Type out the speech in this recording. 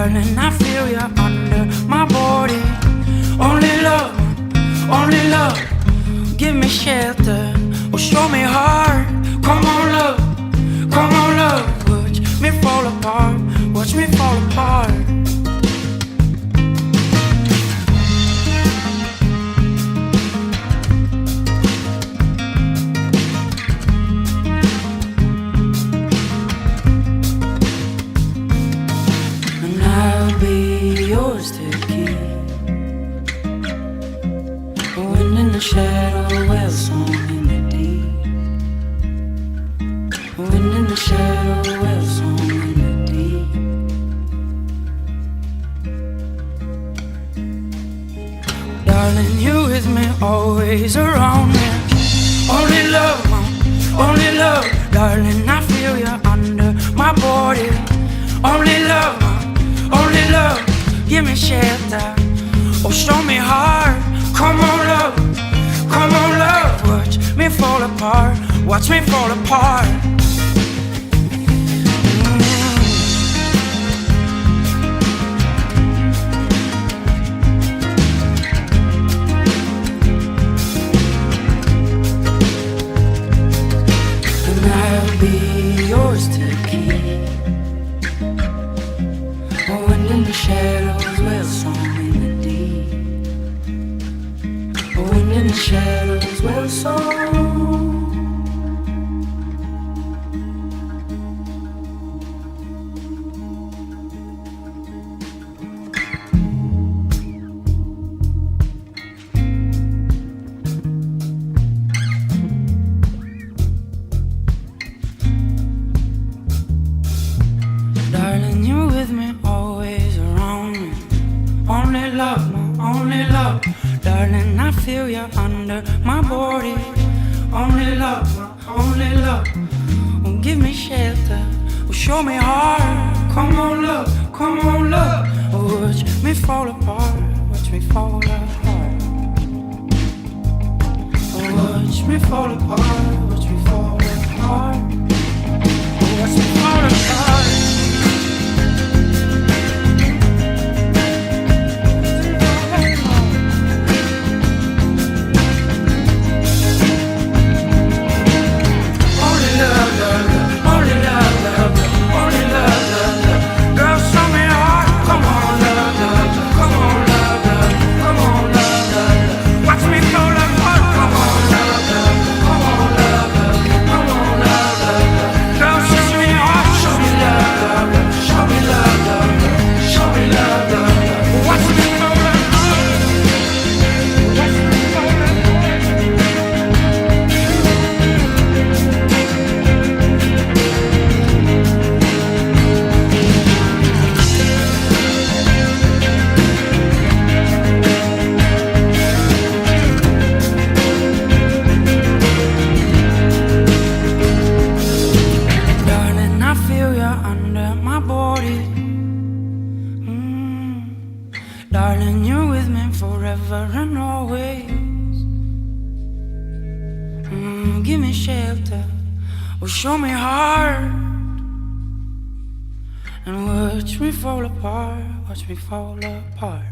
Darling, I feel you under my body. Only love, give me shelter or show me heart. Come on love, watch me fall apart, watch me fall apart. And I'll be yours to keep. Wind in the shadow, well song in the deep. Wind in the shadow, well song in the deep. Darling, you with me, always around me. Only love, darling, I feel you under my body. Only love, give me shelter or show me heart. Come on love, watch me fall apart, watch me fall apart. And I'll be yours to keep. Wind in the shadows, well song in the deep. Wind in the shadows, well song. Darling, you with me, always around me. Only love, darling, I feel you under my body. Only love, give me shelter, show me heart. Come on love, watch me fall apart, watch me fall apart. Watch me fall apart, watch me fall apart. Watch me fall apart. Darling, you're with me forever and always. Give me shelter or show me heart. And watch me fall apart, watch me fall apart.